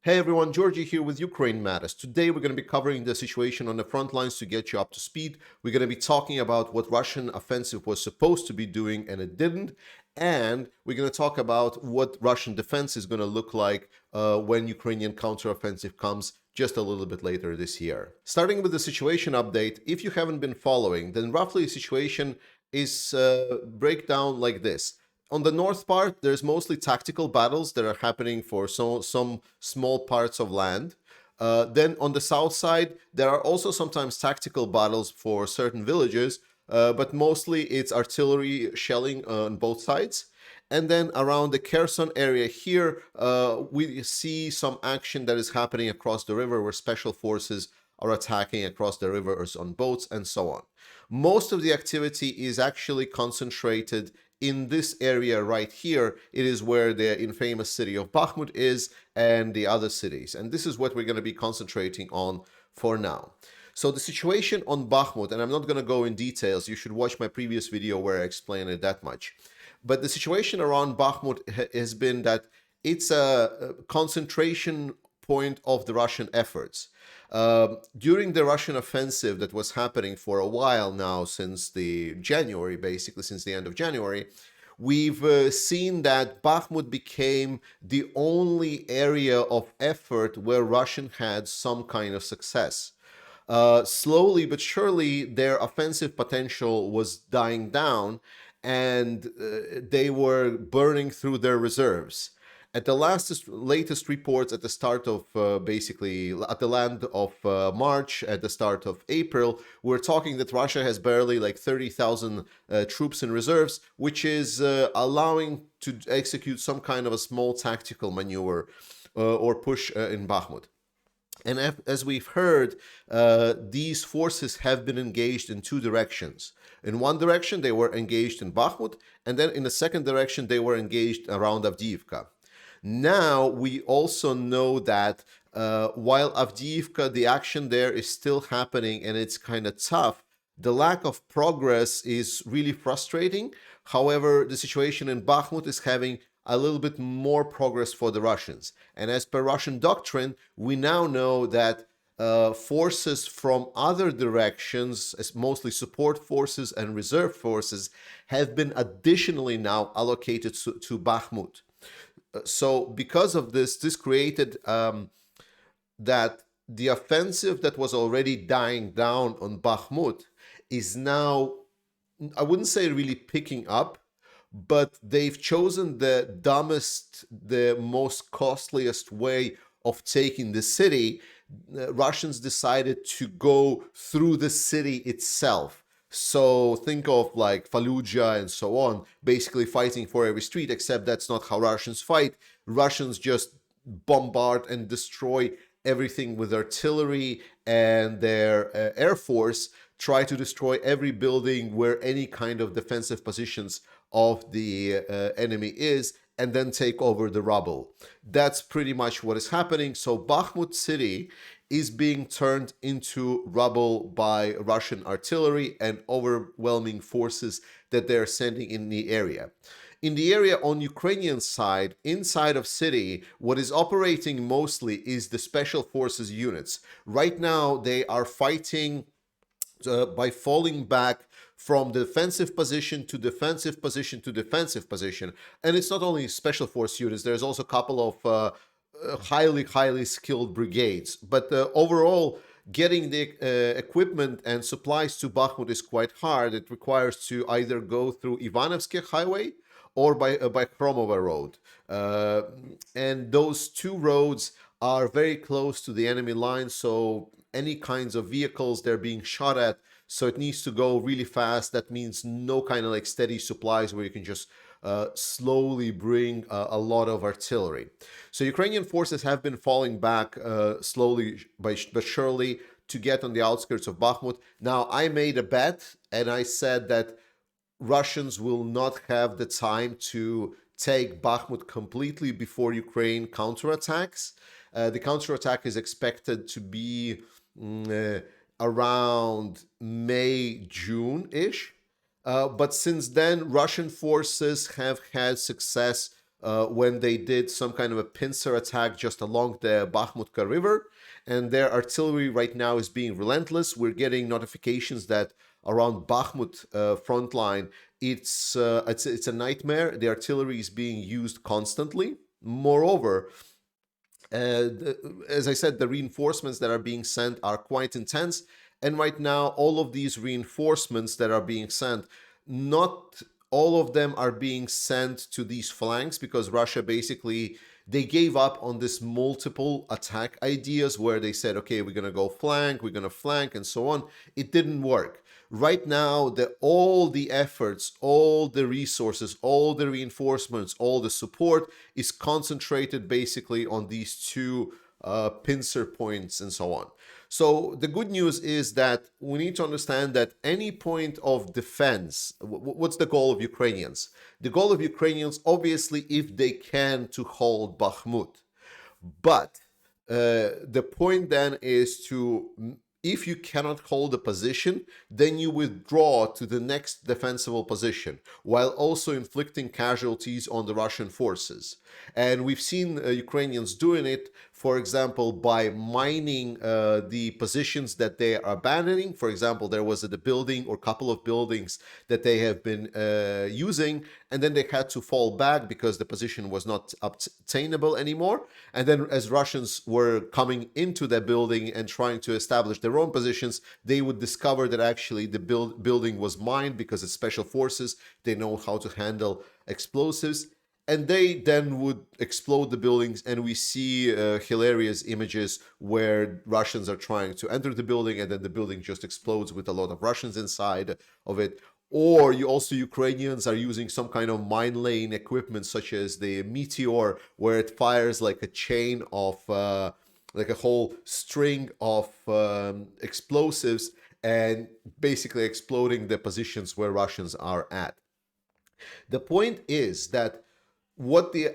Hey everyone, Georgie here with Ukraine Matters. Today we're going to be covering the situation on the front lines to get you up to speed. We're going to be talking about what Russian offensive was supposed to be doing and it didn't. And we're going to talk about what Russian defense is going to look like when Ukrainian counteroffensive comes just a little bit later this year. Starting with the situation update, if you haven't been following, then roughly the situation is breakdown like this. On the north part, there's mostly tactical battles that are happening for some small parts of land. Then on the south side, there are also sometimes tactical battles for certain villages, but mostly it's artillery shelling on both sides. And then around the Kherson area here, we see some action that is happening across the river where special forces are attacking across the rivers on boats and so on. Most of the activity is actually concentrated in this area right here. It is where the infamous city of Bakhmut is and the other cities. And this is what we're going to be concentrating on for now. So the situation on Bakhmut, and I'm not going to go in details, you should watch my previous video where I explain it that much. But the situation around Bakhmut has been that it's a concentration point of the Russian efforts. During the Russian offensive that was happening for a while now, since the January, basically since the end of January, we've seen that Bakhmut became the only area of effort where Russian had some kind of success. Slowly but surely, their offensive potential was dying down, and they were burning through their reserves. At the latest reports at the start of basically at the end of March, at the start of April, we're talking that Russia has barely like 30,000 troops in reserves, which is allowing to execute some kind of a small tactical maneuver or push in Bakhmut. And as we've heard, these forces have been engaged in two directions. In one direction, they were engaged in Bakhmut, and then in the second direction, they were engaged around Avdiivka. Now, we also know that while Avdiivka, the action there is still happening and it's kind of tough, the lack of progress is really frustrating. However, the situation in Bakhmut is having a little bit more progress for the Russians. And as per Russian doctrine, we now know that forces from other directions, as mostly support forces and reserve forces, have been additionally now allocated to Bakhmut. So because of this created that the offensive that was already dying down on Bakhmut is now, I wouldn't say really picking up, but they've chosen the dumbest, the most costliest way of taking the city. Russians decided to go through the city itself. So think of like Fallujah and so on, basically fighting for every street, except that's not how Russians fight. Russians just bombard and destroy everything with artillery, and their air force try to destroy every building where any kind of defensive positions of the enemy is, and then take over the rubble. That's pretty much what is happening. So Bakhmut city is being turned into rubble by Russian artillery and overwhelming forces that they're sending in the area. In the area on Ukrainian side, inside of city, what is operating mostly is the special forces units. Right now, they are fighting by falling back from defensive position to defensive position to defensive position. And it's not only special force units, there's also a couple of highly skilled brigades. But overall, getting the equipment and supplies to Bakhmut is quite hard. It requires to either go through Ivanovsky highway or by Kromova road. And those two roads are very close to the enemy line, so any kinds of vehicles they're being shot at, so it needs to go really fast. That means no kind of like steady supplies where you can just slowly bring a lot of artillery. So Ukrainian forces have been falling back slowly but surely to get on the outskirts of Bakhmut. Now, I made a bet and I said that Russians will not have the time to take Bakhmut completely before Ukraine counterattacks. The counterattack is expected to be around May, June-ish. But since then, Russian forces have had success when they did some kind of a pincer attack just along the Bakhmutka River. And their artillery right now is being relentless. We're getting notifications that around Bakhmut front line, it's a nightmare. The artillery is being used constantly. Moreover, as I said, the reinforcements that are being sent are quite intense. And right now, all of these reinforcements that are being sent, not all of them are being sent to these flanks, because Russia basically, they gave up on this multiple attack ideas where they said, okay, we're going to go flank, we're going to flank, and so on. It didn't work. Right now, all the efforts, all the resources, all the reinforcements, all the support is concentrated basically on these two pincer points and so on. So the good news is that we need to understand that any point of defense, what's the goal of Ukrainians? The goal of Ukrainians, obviously, if they can, to hold Bakhmut. But the point then is to, if you cannot hold a position, then you withdraw to the next defensible position, while also inflicting casualties on the Russian forces. And we've seen Ukrainians doing it, for example, by mining the positions that they are abandoning. For example, there was a building or couple of buildings that they have been using, and then they had to fall back because the position was not obtainable anymore. And then as Russians were coming into the building and trying to establish their own positions, they would discover that actually the building was mined, because it's special forces. They know how to handle explosives. And they then would explode the buildings, and we see hilarious images where Russians are trying to enter the building, and then the building just explodes with a lot of Russians inside of it. Or Ukrainians are using some kind of mine laying equipment, such as the Meteor, where it fires like a chain of, like a whole string of explosives, and basically exploding the positions where Russians are at. The point is that what the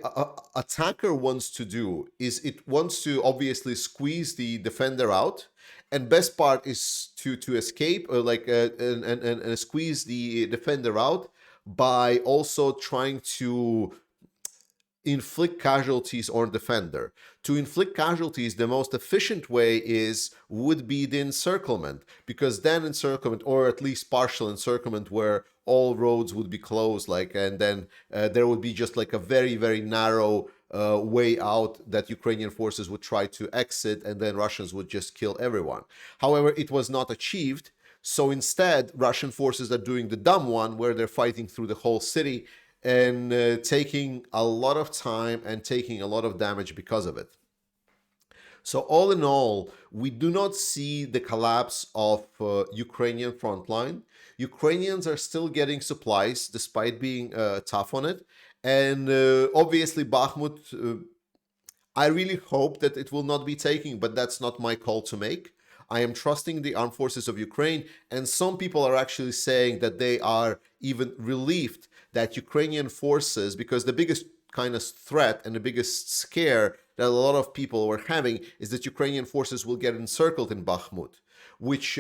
attacker wants to do is, it wants to obviously squeeze the defender out, and best part is to escape, or like and squeeze the defender out by also trying to inflict casualties on defender. To inflict casualties, the most efficient way would be the encirclement, because then encirclement, or at least partial encirclement, where all roads would be closed, like, and then there would be just like a very, very narrow way out that Ukrainian forces would try to exit, and then Russians would just kill everyone. However, it was not achieved. So instead, Russian forces are doing the dumb one, where they're fighting through the whole city and taking a lot of time and taking a lot of damage because of it. So all in all, we do not see the collapse of Ukrainian front line. Ukrainians are still getting supplies despite being tough on it. And obviously Bakhmut, I really hope that it will not be taken, but that's not my call to make. I am trusting the armed forces of Ukraine, and some people are actually saying that they are even relieved that Ukrainian forces, because the biggest kind of threat and the biggest scare that a lot of people were having is that Ukrainian forces will get encircled in Bakhmut, which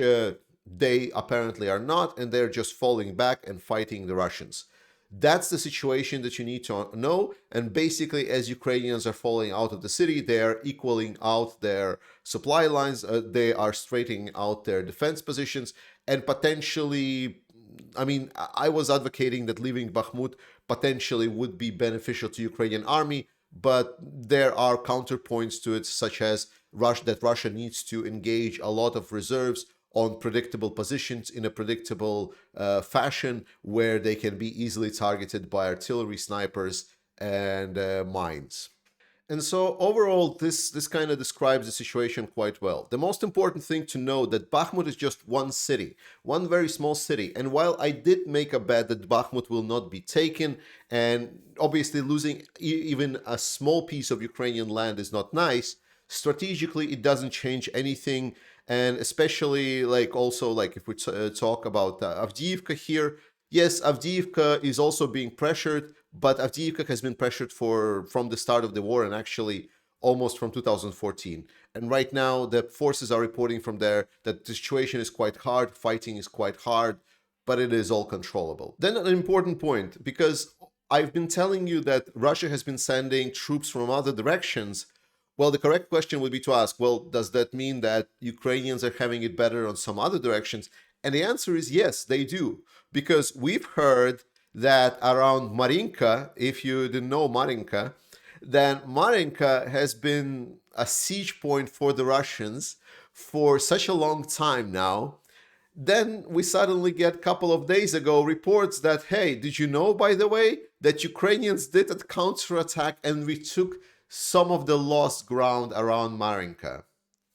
they apparently are not, and they're just falling back and fighting the Russians. That's the situation that you need to know. And basically, as Ukrainians are falling out of the city, they are equaling out their supply lines. They are straightening out their defense positions, and potentially, I mean, I was advocating that leaving Bakhmut potentially would be beneficial to Ukrainian army, but there are counterpoints to it, such as that Russia needs to engage a lot of reserves on predictable positions in a predictable fashion, where they can be easily targeted by artillery, snipers, and mines. And so overall, this kind of describes the situation quite well. The most important thing to know that Bakhmut is just one city, one very small city. And while I did make a bet that Bakhmut will not be taken, and obviously losing even a small piece of Ukrainian land is not nice, strategically it doesn't change anything. And especially like if we talk about Avdiivka here, yes, Avdiivka is also being pressured, but Avdiivka has been pressured from the start of the war, and actually almost from 2014. And right now the forces are reporting from there that the situation is quite hard, fighting is quite hard, but it is all controllable. Then an important point, because I've been telling you that Russia has been sending troops from other directions. Well, the correct question would be to ask, well, does that mean that Ukrainians are having it better on some other directions? And the answer is yes, they do. Because we've heard that around Marinka, if you didn't know Marinka, then Marinka has been a siege point for the Russians for such a long time now. Then we suddenly get a couple of days ago reports that, hey, did you know, by the way, that Ukrainians did a counterattack and we took some of the lost ground around Marinka?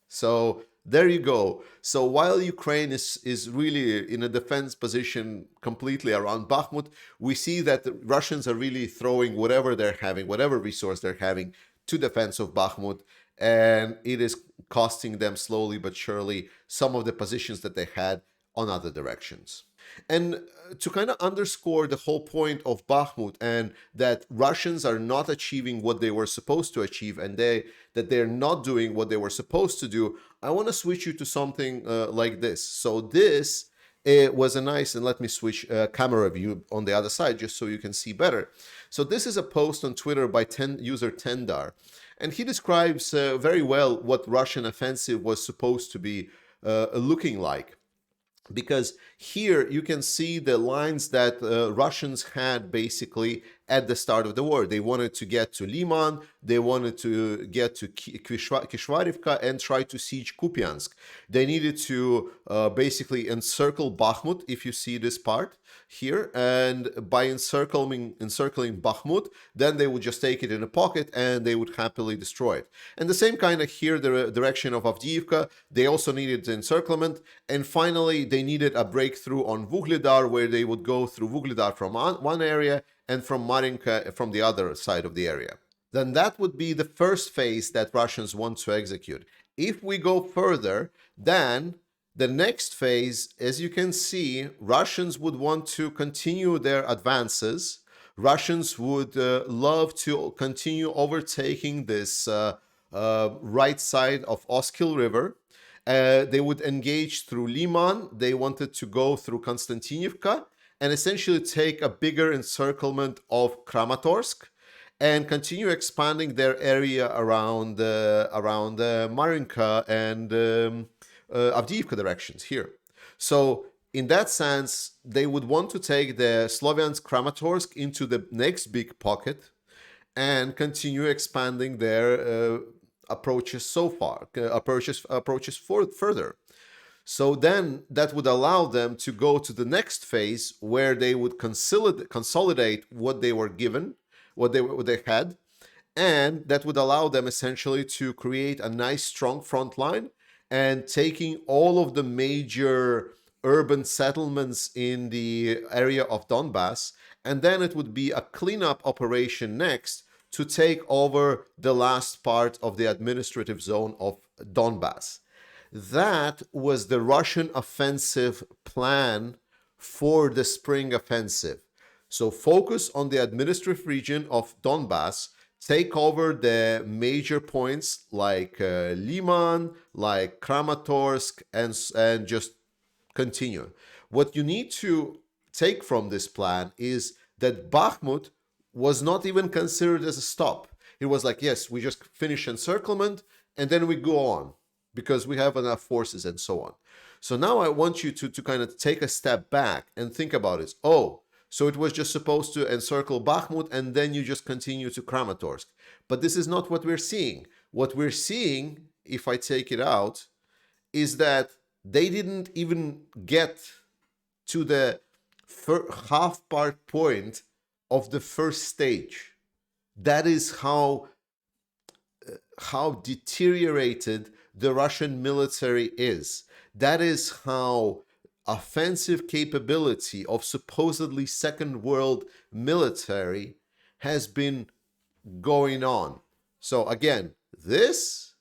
So there you go. So while Ukraine is really in a defense position completely around Bakhmut, we see that the Russians are really throwing whatever they're having, whatever resource they're having to defense of Bakhmut. And it is costing them slowly but surely some of the positions that they had on other directions. And to kind of underscore the whole point of Bakhmut and that Russians are not achieving what they were supposed to achieve and that they're not doing what they were supposed to do, I want to switch you to something like this. So this was a nice, and let me switch camera view on the other side just so you can see better. So this is a post on Twitter by user Tendar, and he describes very well what Russian offensive was supposed to be looking like. Because here you can see the lines that Russians had basically at the start of the war. They wanted to get to Liman, they wanted to get to Kishvarivka and try to siege Kupiansk. They needed to basically encircle Bakhmut, if you see this part here, and by encircling Bakhmut, then they would just take it in a pocket and they would happily destroy it. And the same kind of here, the direction of Avdiivka, they also needed the encirclement, and finally they needed a breakthrough on Vuhledar, where they would go through Vuhledar from one area and from Marinka from the other side of the area. Then that would be the first phase that Russians want to execute. If we go further, then the next phase, as you can see, Russians would want to continue their advances. Russians would love to continue overtaking this right side of Oskil River. They would engage through Liman. They wanted to go through Konstantinivka and essentially take a bigger encirclement of Kramatorsk and continue expanding their area around Marinka and Avdiivka directions here. So in that sense, they would want to take the Sloviansk Kramatorsk into the next big pocket and continue expanding their approaches further. So then that would allow them to go to the next phase where they would consolidate what they were given, what they had, and that would allow them essentially to create a nice strong front line and taking all of the major urban settlements in the area of Donbass, and then it would be a cleanup operation next to take over the last part of the administrative zone of Donbass. That was the Russian offensive plan for the spring offensive. So focus on the administrative region of Donbass, take over the major points like Liman, like Kramatorsk, and just continue. What you need to take from this plan is that Bakhmut was not even considered as a stop. It was like, yes, we just finish encirclement and then we go on because we have enough forces and so on. So now I want you to kind of take a step back and think about it. Oh, so it was just supposed to encircle Bakhmut and then you just continue to Kramatorsk. But this is not what we're seeing. What we're seeing, if I take it out, is that they didn't even get to the half part point of the first stage. That is how deteriorated the Russian military is. That is how offensive capability of supposedly second world military has been going on. So again, this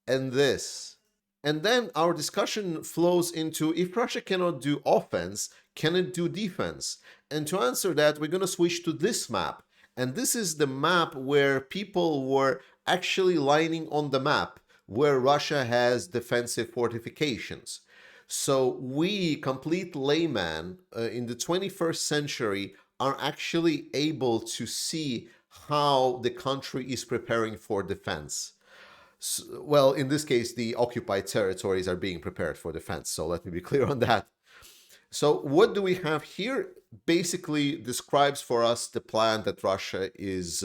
and this. And then our discussion flows into, if Russia cannot do offense, can it do defense? And to answer that, we're going to switch to this map. And this is the map where people were actually lining on the map where Russia has defensive fortifications. So we, complete layman, in the 21st century, are actually able to see how the country is preparing for defense. Well, in this case, the occupied territories are being prepared for defense. So let me be clear on that. So what do we have here? Basically describes for us the plan that Russia is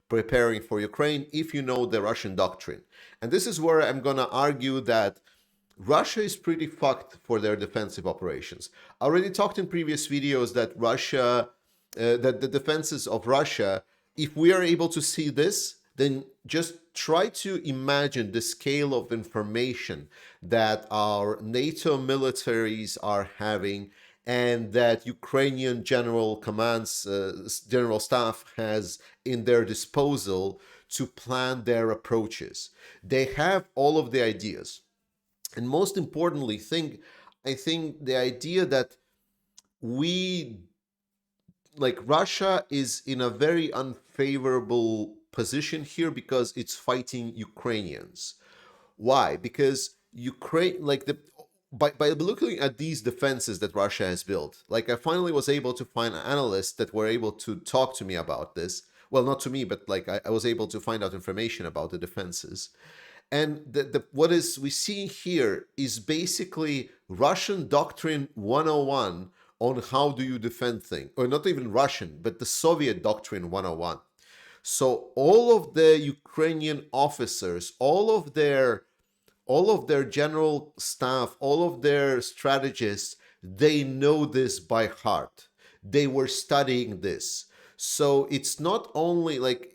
preparing for Ukraine, if you know the Russian doctrine. And this is where I'm going to argue that Russia is pretty fucked for their defensive operations. I already talked in previous videos that that the defenses of Russia, if we are able to see this, then just try to imagine the scale of information that our NATO militaries are having and that Ukrainian general commands, general staff has in their disposal to plan their approaches. They have all of the ideas. And most importantly, I think the idea that we, like Russia is in a very unfavorable position here because it's fighting Ukrainians. Why? Because Ukraine, like by looking at these defenses that Russia has built, like I finally was able to find analysts that were able to talk to me about this. Well, not to me, but like I was able to find out information about the defenses. And what is we see here is basically Russian doctrine 101 on how do you defend things, or not even Russian, but the Soviet doctrine 101. So all of the Ukrainian officers, all of their general staff, all of their strategists, they know this by heart. They were studying this. So it's not only like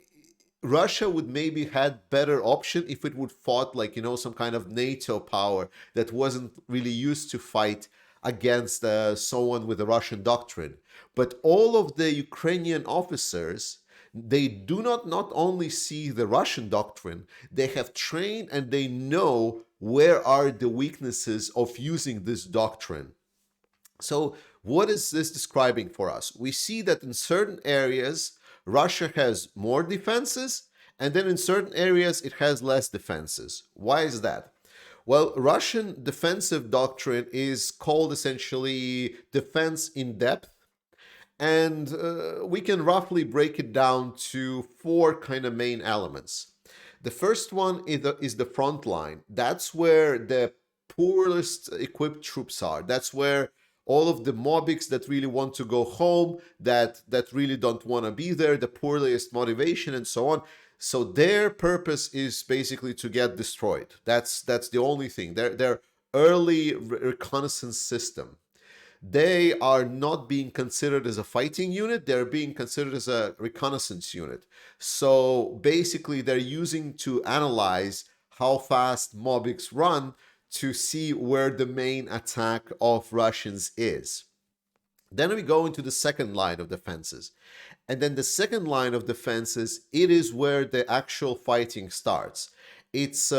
Russia would maybe had better option if it would fought like, you know, some kind of NATO power that wasn't really used to fight against someone with a Russian doctrine. But all of the Ukrainian officers, they do not only see the Russian doctrine, they have trained and they know where are the weaknesses of using this doctrine. So what is this describing for us? We see that in certain areas, Russia has more defenses, and then in certain areas, it has less defenses. Why is that? Well, Russian defensive doctrine is called essentially defense in depth, and we can roughly break it down to four kind of main elements. The first one is the front line. That's where the poorest equipped troops are. That's where all of the mobics that really want to go home, that really don't want to be there, the poorest motivation and so on. So their purpose is basically to get destroyed. That's the only thing. Their early reconnaissance system. They are not being considered as a fighting unit, they're being considered as a reconnaissance unit. So basically they're using to analyze how fast mobics run to see where the main attack of Russians is. Then we go into the second line of defenses. And then the second line of defenses, it is where the actual fighting starts. It's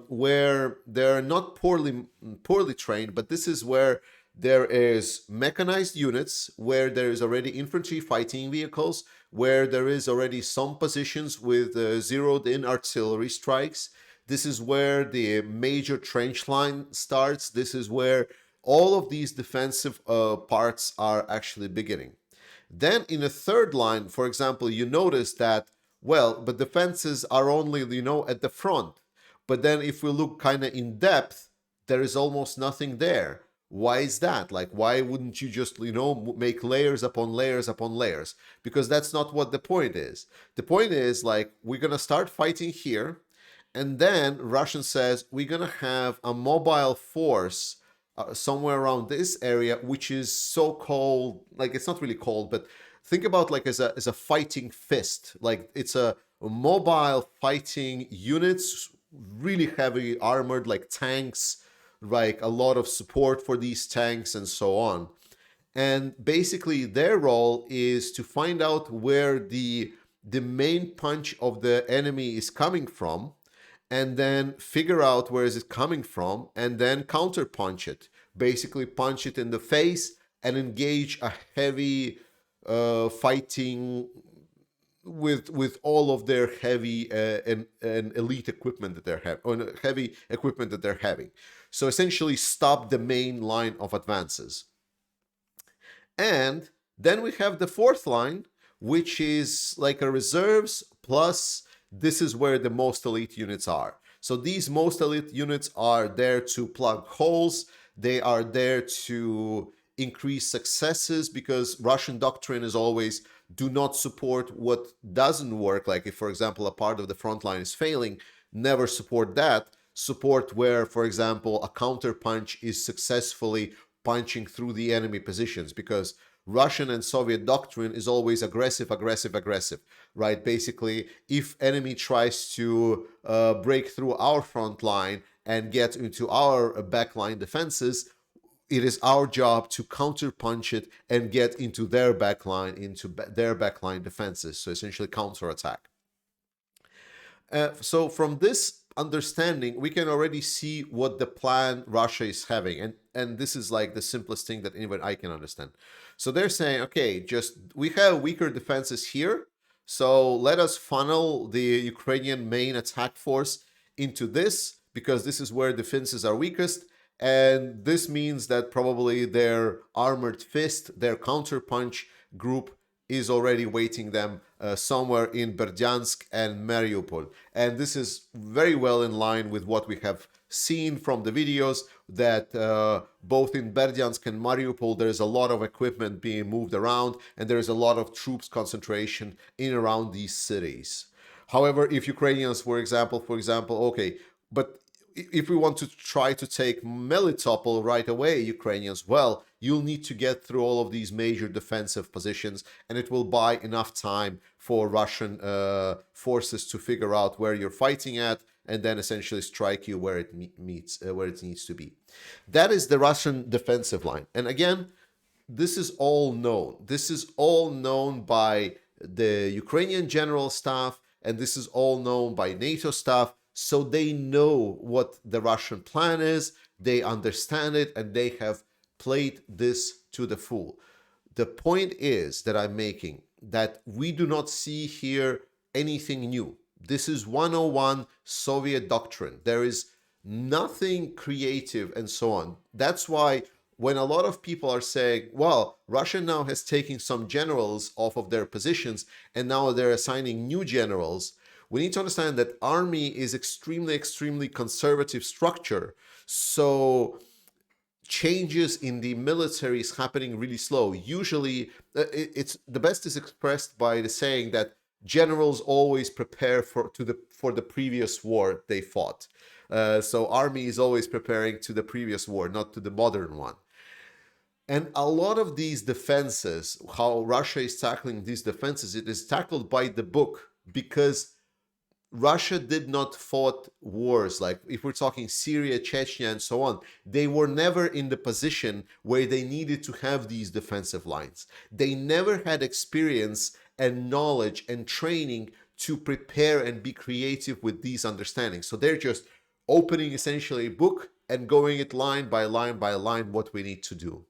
where they're not poorly trained, but this is where there is mechanized units, where there is already infantry fighting vehicles, where there is already some positions with zeroed in artillery strikes. This is where the major trench line starts. This is where all of these defensive parts are actually beginning. Then in a third line, for example, you notice that, well, but defenses are only, you know, at the front. But then if we look kind of in depth, there is almost nothing there. Why is that? Like, why wouldn't you just, you know, make layers upon layers upon layers? Because that's not what the point is. The point is, like, we're going to start fighting here. And then Russia says, we're going to have a mobile force somewhere around this area, which is so-called, like, it's not really called, but think about like as a fighting fist. Like, it's a mobile fighting units, really heavy armored, like tanks, like a lot of support for these tanks and so on. And basically their role is to find out where the main punch of the enemy is coming from, and then figure out where is it coming from, and then counter punch it. Basically punch it in the face and engage a heavy fighting with all of their heavy and elite equipment that they're having, or heavy equipment that they're having. So essentially stop the main line of advances. And Then we have the fourth line, which is like a reserves plus this is where the most elite units are. So these most elite units are there to plug holes. They are there to increase successes, because Russian doctrine is always do not support what doesn't work. Like if, for example, a part of the front line is failing, never support that. Support where, for example, a counter punch is successfully punching through the enemy positions, because Russian and Soviet doctrine is always aggressive, aggressive, aggressive, right? Basically, if enemy tries to break through our front line and get into our backline defenses, it is our job to counter punch it and get into their backline defenses. So essentially counter attack. So from this understanding, we can already see what the plan Russia is having. And this is like the simplest thing that even I can understand. So they're saying, okay, just we have weaker defenses here. So let us funnel the Ukrainian main attack force into this, because this is where defenses are weakest. And this means that probably their armored fist, their counterpunch group is already waiting them somewhere in Berdyansk and Mariupol. And this is very well in line with what we have seen from the videos, that both in Berdyansk and Mariupol, there is a lot of equipment being moved around, and there is a lot of troops concentration in around these cities. However, if Ukrainians, for example, okay, but if we want to try to take Melitopol right away, Ukrainians, well, you'll need to get through all of these major defensive positions, and it will buy enough time for Russian forces to figure out where you're fighting at, and then essentially strike you where it where it needs to be. That is the Russian defensive line. And again, this is all known. This is all known by the Ukrainian general staff, and this is all known by NATO staff. So they know what the Russian plan is, they understand it, and they have played this to the full. The point is that I'm making, that we do not see here anything new. This is 101 Soviet doctrine. There is nothing creative and so on. That's why when a lot of people are saying, well, Russia now has taken some generals off of their positions and now they're assigning new generals, we need to understand that army is extremely conservative structure. So changes in the military is happening really slow. Usually, it's the best is expressed by the saying that generals always prepare for the previous war they fought. So army is always preparing to the previous war, not to the modern one. And a lot of these defenses, how Russia is tackling these defenses, it is tackled by the book, because Russia did not fought wars, like if we're talking Syria, Chechnya, and so on. They were never in the position where they needed to have these defensive lines. They never had experience and knowledge and training to prepare and be creative with these understandings. So they're just opening essentially a book and going it line by line by line what we need to do.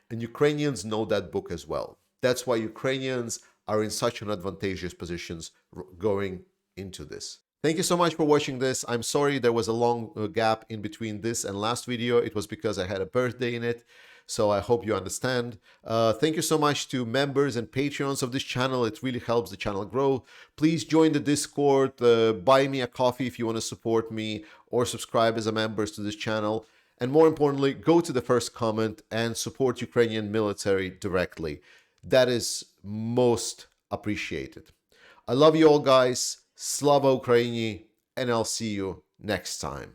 And Ukrainians know that book as well. That's why Ukrainians are in such an advantageous positions going into this. Thank you so much for watching this. I'm sorry there was a long gap in between this and last video. It was because I had a birthday in it. So I hope you understand. Thank you so much to members and Patreons of this channel. It really helps the channel grow. Please join the Discord, buy me a coffee if you want to support me, or subscribe as a member to this channel. And more importantly, go to the first comment and support Ukrainian military directly. That is most appreciated. I love you all, guys. Slava Ukraini, and I'll see you next time.